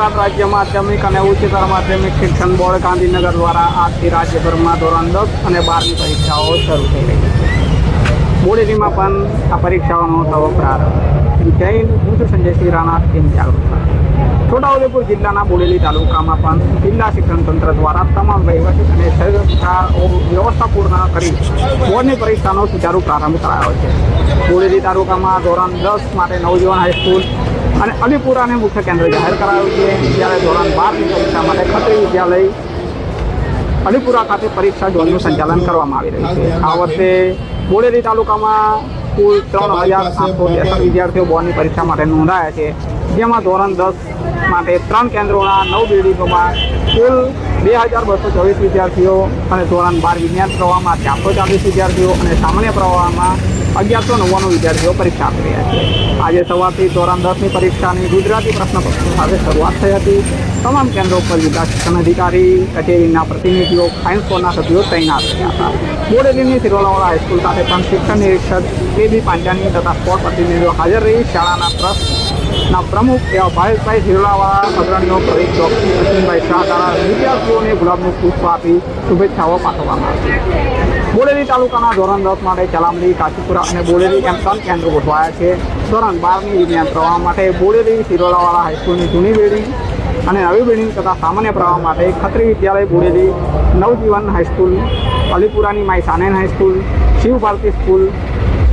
ગુજરાत राज्य माध्यमिक और उच्चतर माध्यमिक शिक्षण बोर्ड गांधीनगर द्वारा आज से राज्यभर में धोरण 10 और 12 परीक्षाओं शुरू थी रही है। बोडेली में आ परीक्षाओं नवो प्रारंभ। जय हिंद, हूँ छुं संजय सिंह राणा, टीम जागरूकता। छोटाउदेपुर जिल्लाना बोडेली तालुकामां पण जिल्ला शिक्षण तंत्र द्वारा तमाम वहीवटी और व्यवस्था पूर्ण करी बोर्डनी परीक्षानो सुचारू प्रारंभ करायो छे। बोडेली तालुकामां धोरण 10 माटे नवजीवन हाईस्कूल और अलीपुरा ने मुख्य केन्द्र जाहिर कराયું છે। જ્યારે ધોરણ 12 ની પરીક્ષા માટે ખત્રી વિદ્યાલય અલીપુરા ખાતે પરીક્ષા ઝોનનું સંચાલન કરવામાં આવી રહ્યું છે। આ વર્ષે બોડેલી તાલુકામાં કુલ 3863 વિદ્યાર્થીઓ બોર્ડની પરીક્ષા માટે નોંધાયા છે, જેમાં ધોરણ 10 માટે 3 કેન્દ્રોના 9 બિલ્ડિંગોમાં કુલ 2224 વિદ્યાર્થીઓ અને ધોરણ 12 વિજ્ઞાન પ્રવાહમાં 440 વિદ્યાર્થીઓ અને સામાન્ય પ્રવાહમાં 1199 વિદ્યાર્થીઓ પરીક્ષા આપી રહ્યા છે। આજે સવારથી ધોરણ 10ની પરીક્ષાની ગુજરાતી પ્રશ્નપત્ર સાથે શરૂઆત થઈ હતી। તમામ કેન્દ્રો પર જિલ્લા શિક્ષણ અધિકારી કચેરીના પ્રતિનિધિઓ સાયન્સ કોરના સભ્યો તૈનાત રહ્યા હતા। બોડેલીની સિરોલાવાળા હાઈસ્કૂલ ખાતે પણ શિક્ષણ નિરીક્ષક કેબી પાંચાની તથા સ્પોર્ટ પ્રતિનિધિઓ હાજર રહી શાળાના ટ્રસ્ટના પ્રમુખ એવા ભાવેશભાઈ સિરોલાવાળા અગ્રણીઓ પ્રવીણ ચોકસી, અશ્વિનભાઈ શાહ દ્વારા વિદ્યાર્થીઓને ગુલાબનું પુષ્પ આપી શુભેચ્છાઓ પાઠવવામાં આવી। બોડેલી તાલુકાના ધોરણ 10 માટે ચલામડી, કાચીપુરા અને બોડેલી એમ 3 કેન્દ્રો ગોઠવાયા છે। ધોરણ 12ની વિજ્ઞાન પ્રવાહ માટે બોડેલી સિરોલાવાળા હાઈસ્કૂલની જૂની બિલ્ડિંગ અને નવી બિલ્ડિંગ તથા સામાન્ય પ્રવાહ માટે ખત્રી વિદ્યાલય બોડેલી, નવજીવન હાઈસ્કૂલ, અલીપુરાની માઈ સાનેન હાઈસ્કૂલ, શિવ ભારતી સ્કૂલ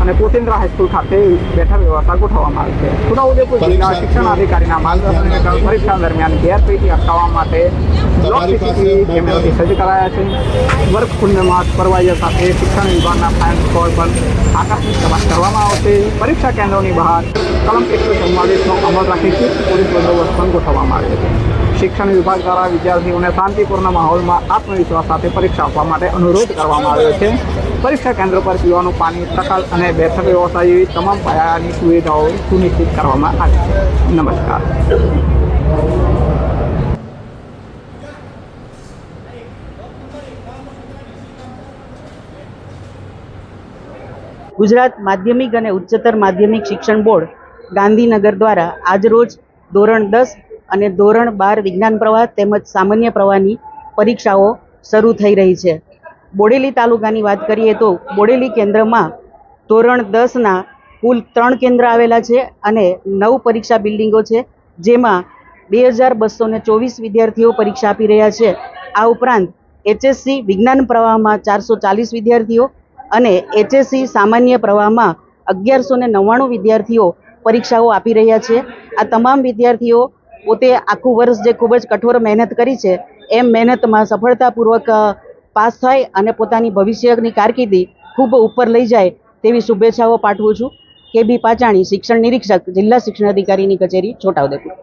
અને પોતેન્દ્રા હાઈસ્કૂલ ખાતે બેઠક વ્યવસ્થા ગોઠવવામાં આવી છે। છોટાઉદેપુર જિલ્લા શિક્ષણાધિકારીના માર્ગદર્શન હેઠળ પરીક્ષા દરમિયાન ગેરરીતિ અટકાવવા માટે બ્લોક સીસીટીવી કેમેરાથી સજ્જ કરાયા છે। વર્ગખંડમાં સુપરવાઇઝર સાથે શિક્ષણ વિભાગના ફાયર સ્કોડ પર આકસ્મિક તપાસ કરવામાં આવશે। પરીક્ષા કેન્દ્રોની બહાર કલમ 144નો અમલ રાખી ચુસ્ત પોલીસ બંદોબસ્ત પણ ગોઠવવામાં આવ્યો છે। શિક્ષણ વિભાગ દ્વારા વિદ્યાર્થીઓને શાંતિપૂર્ણ માહોલમાં આત્મવિશ્વાસ સાથે પરીક્ષા આપવા માટે અનુરોધ કરવામાં આવ્યો છે। પરીક્ષા કેન્દ્ર પર પીવાનું પાણી, ટકાલ અને બેઠક વ્યવસ્થા જેવી તમામ પાયાની સુવિધાઓ સુનિશ્ચિત કરવામાં આવી છે। નમસ્કાર। गुजरात माध्यमिक और उच्चतर माध्यमिक शिक्षण बोर्ड गांधीनगर द्वारा आज रोज धोरण 10 और धोरण 12 विज्ञान प्रवाह तेमज सामान्य प्रवाहनी परीक्षाओं शुरू थई रही है। बोडेली तालुकानी बात करिए तो बोडेली केन्द्र में धोरण 10 ना कुल 3 केन्द्र आवेला छे अने 9 परीक्षा बिल्डिंगो छे, जेमां 2224 विद्यार्थीओ परीक्षा आपी रह्या छे। आ उपरांत एचएससी विज्ञान प्रवाह में 440 विद्यार्थीओ અને એચએસસી સામાન્ય પ્રવાહમાં 1199 વિદ્યાર્થીઓ પરીક્ષાઓ આપી રહ્યા છે। આ તમામ વિદ્યાર્થીઓ પોતે આખું વર્ષ જે ખૂબ જ કઠોર મહેનત કરી છે એમ મહેનતમાં સફળતાપૂર્વક પાસ થાય અને પોતાની ભવિષ્યની કારકિર્દી ખૂબ ઉપર લઈ જાય તેવી શુભેચ્છાઓ પાઠવું છું। કેબી પાચાણી, શિક્ષણ નિરીક્ષક, જિલ્લા શિક્ષણાધિકારીની કચેરી, છોટાઉદેપુર।